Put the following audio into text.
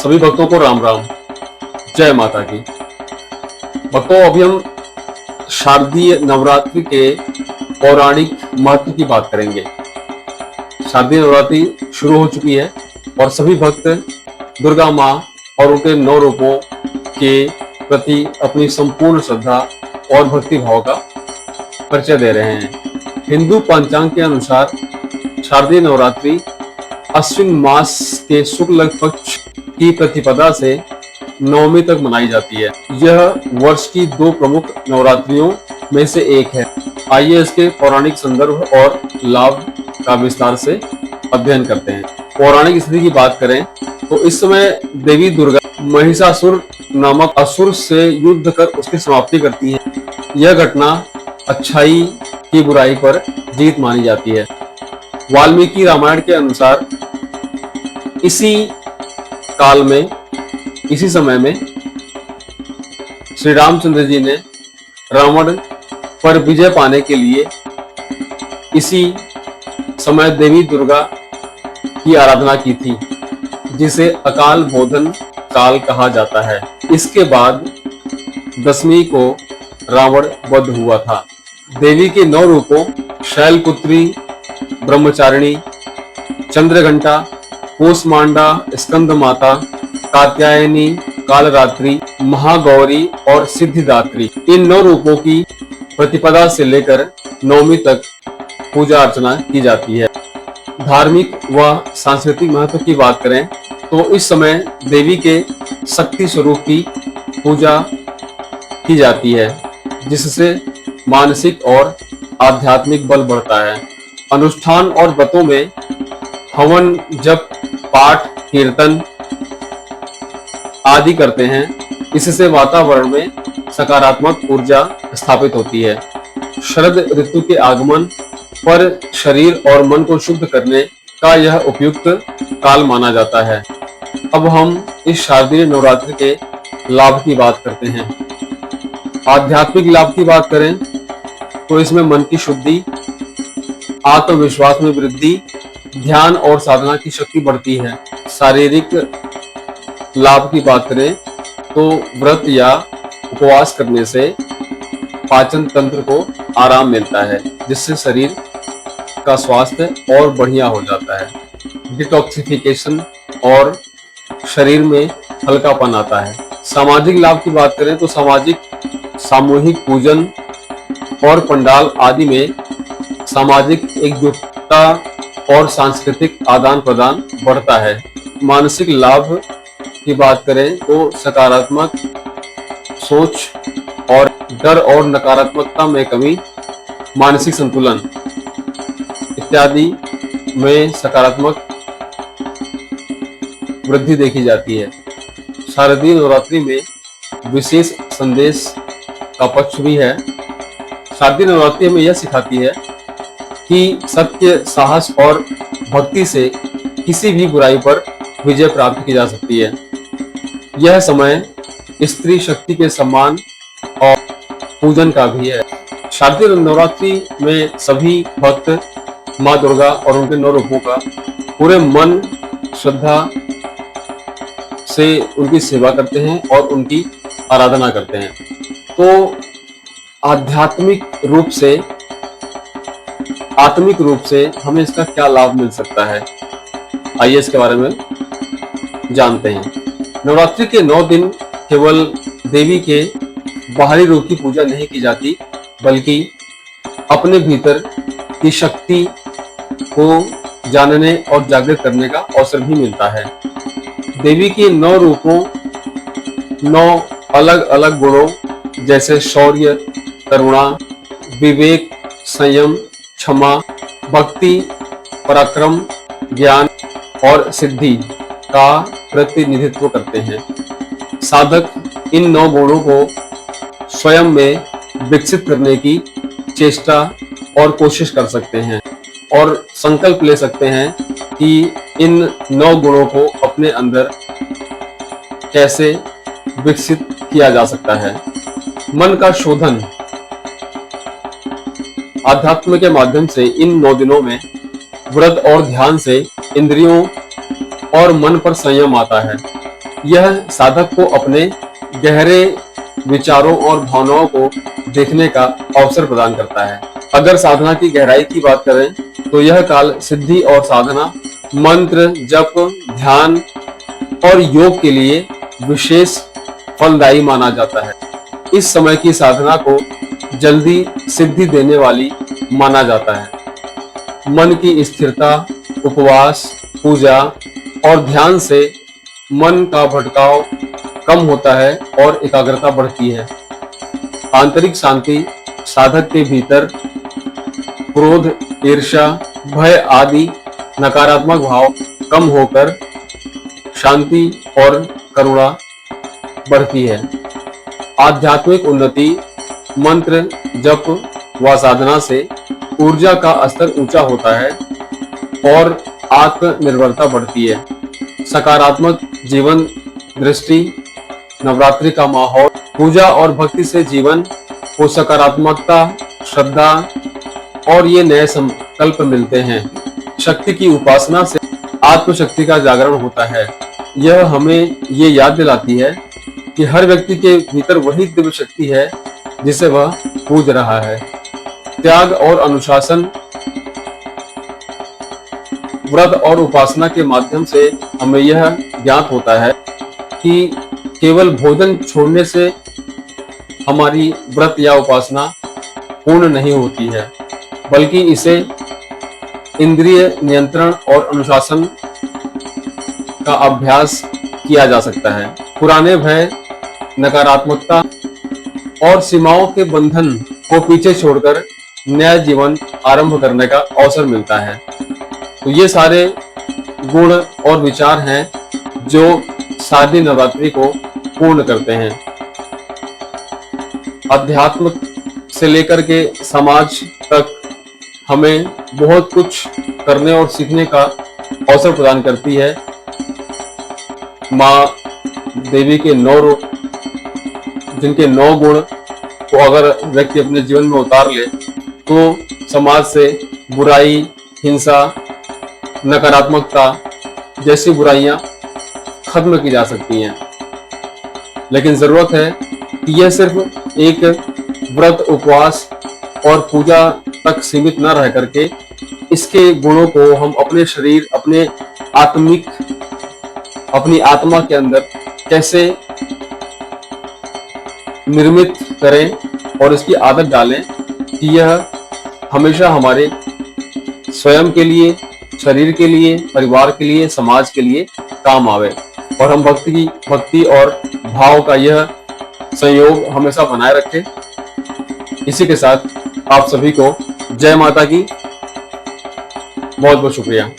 सभी भक्तों को राम राम, जय माता की। भक्तों, अभी हम शारदीय नवरात्रि के पौराणिक महत्व की बात करेंगे। शारदीय नवरात्रि शुरू हो चुकी है और सभी भक्त दुर्गा माँ और उनके 9 रूपों के प्रति अपनी संपूर्ण श्रद्धा और भक्ति भाव का परिचय दे रहे हैं। हिंदू पंचांग के अनुसार शारदीय नवरात्रि अश्विन मास के शुक्ल पक्ष की प्रतिपदा से नवमी तक मनाई जाती है। यह वर्ष की 2 प्रमुख नवरात्रियों में से एक है। आइए इसके पौराणिक संदर्भ और लाभ का विस्तार से अध्ययन करते हैं। पौराणिक स्थिति की बात करें तो इस समय देवी दुर्गा महिषासुर नामक असुर से युद्ध कर उसकी समाप्ति करती है। यह घटना अच्छाई की बुराई पर जीत मानी जाती है। वाल्मीकि रामायण के अनुसार इसी काल में, इसी समय में श्री रामचंद्र जी ने रावण पर विजय पाने के लिए इसी समय देवी दुर्गा की आराधना की थी, जिसे अकाल बोधन काल कहा जाता है। इसके बाद दशमी को रावण वध हुआ था। देवी के 9 रूपों शैलपुत्री, ब्रह्मचारिणी, चंद्रघंटा, कूष्मांडा, स्कंद माता, कात्यायनी, कालरात्रि, महागौरी और सिद्धिदात्री, इन 9 रूपों की प्रतिपदा से लेकर नवमी तक पूजा अर्चना की जाती है। धार्मिक व सांस्कृतिक महत्व की बात करें तो इस समय देवी के शक्ति स्वरूप की पूजा की जाती है, जिससे मानसिक और आध्यात्मिक बल बढ़ता है। अनुष्ठान और व्रतों में हवन, जप, पाठ, कीर्तन आदि करते हैं। इससे वातावरण में सकारात्मक ऊर्जा स्थापित होती है। शरद ऋतु के आगमन पर शरीर और मन को शुद्ध करने का यह उपयुक्त काल माना जाता है। अब हम इस शारदीय नवरात्रि के लाभ की बात करते हैं। आध्यात्मिक लाभ की बात करें तो इसमें मन की शुद्धि, आत्मविश्वास में वृद्धि, ध्यान और साधना की शक्ति बढ़ती है। शारीरिक लाभ की बात करें तो व्रत या उपवास करने से पाचन तंत्र को आराम मिलता है, जिससे शरीर का स्वास्थ्य और बढ़िया हो जाता है। डिटॉक्सिफिकेशन और शरीर में हल्कापन आता है। सामाजिक लाभ की बात करें तो सामूहिक पूजन और पंडाल आदि में सामाजिक एकजुटता और सांस्कृतिक आदान प्रदान बढ़ता है। मानसिक लाभ की बात करें तो सकारात्मक सोच और डर और नकारात्मकता में कमी, मानसिक संतुलन इत्यादि में सकारात्मक वृद्धि देखी जाती है। शारदीय नवरात्रि में विशेष संदेश का पक्ष भी है। शारदीय नवरात्रि हमें यह सिखाती है कि सत्य, साहस और भक्ति से किसी भी बुराई पर विजय प्राप्त की जा सकती है। यह समय स्त्री शक्ति के सम्मान और पूजन का भी है। शारदीय नवरात्रि में सभी भक्त माँ दुर्गा और उनके 9 रूपों का पूरे मन, श्रद्धा से उनकी सेवा करते हैं और उनकी आराधना करते हैं। तो आध्यात्मिक रूप से हमें इसका क्या लाभ मिल सकता है, आइए इसके बारे में जानते हैं। नवरात्रि के 9 दिन केवल देवी के बाहरी रूप की पूजा नहीं की जाती, बल्कि अपने भीतर की शक्ति को जानने और जागृत करने का अवसर भी मिलता है। देवी के 9 रूपों 9 अलग अलग गुणों जैसे शौर्य, करुणा, विवेक, संयम, क्षमा, भक्ति, पराक्रम, ज्ञान और सिद्धि का प्रतिनिधित्व करते हैं। साधक इन 9 गुणों को स्वयं में विकसित करने की चेष्टा और कोशिश कर सकते हैं और संकल्प ले सकते हैं कि इन 9 गुणों को अपने अंदर कैसे विकसित किया जा सकता है। मन का शोधन आध्यात्म के माध्यम से इन 9 दिनों में व्रत और ध्यान से इंद्रियों और मन पर संयम आता है। यह साधक को अपने गहरे विचारों और भावनाओं को देखने का अवसर प्रदान करता है। अगर साधना की गहराई की बात करें तो यह काल सिद्धि और साधना, मंत्र, जप, ध्यान और योग के लिए विशेष फलदायी माना जाता है। इस समय की साधना को जल्दी सिद्धि देने वाली माना जाता है। मन की स्थिरता, उपवास, पूजा और ध्यान से मन का भटकाव कम होता है और एकाग्रता बढ़ती है। आंतरिक शांति, साधक के भीतर क्रोध, ईर्ष्या, भय आदि नकारात्मक भाव कम होकर शांति और करुणा बढ़ती है। आध्यात्मिक उन्नति, मंत्र, जप व साधना से ऊर्जा का स्तर ऊंचा होता है और आत्मनिर्भरता बढ़ती है। सकारात्मक जीवन दृष्टि, नवरात्रि का माहौल, पूजा और भक्ति से जीवन को सकारात्मकता, श्रद्धा और ये नए संकल्प मिलते हैं। शक्ति की उपासना से आत्मशक्ति का जागरण होता है। यह हमें ये याद दिलाती है कि हर व्यक्ति के भीतर वही दिव्य शक्ति है जिसे वह पूज रहा है। त्याग और अनुशासन, व्रत और उपासना के माध्यम से हमें यह ज्ञात होता है कि केवल भोजन छोड़ने से हमारी व्रत या उपासना पूर्ण नहीं होती है, बल्कि इसे इंद्रिय नियंत्रण और अनुशासन का अभ्यास किया जा सकता है। पुराने भय, नकारात्मकता और सीमाओं के बंधन को पीछे छोड़कर नया जीवन आरंभ करने का अवसर मिलता है। तो ये सारे गुण और विचार हैं जो शारदीय नवरात्रि को पूर्ण करते हैं। अध्यात्म से लेकर के समाज तक हमें बहुत कुछ करने और सीखने का अवसर प्रदान करती है। माँ देवी के 9 रूप, जिनके 9 गुण को अगर व्यक्ति अपने जीवन में उतार ले तो समाज से बुराई, हिंसा, नकारात्मकता जैसी बुराइयां खत्म की जा सकती हैं। लेकिन जरूरत है कि यह सिर्फ एक व्रत, उपवास और पूजा तक सीमित न रह करके इसके गुणों को हम अपने शरीर, अपने अपनी आत्मा के अंदर कैसे निर्मित करें और इसकी आदत डालें कि यह हमेशा हमारे स्वयं के लिए, शरीर के लिए, परिवार के लिए, समाज के लिए काम आवे और हम भक्ति और भाव का यह संयोग हमेशा बनाए रखें। इसी के साथ आप सभी को जय माता की बहुत बहुत शुक्रिया।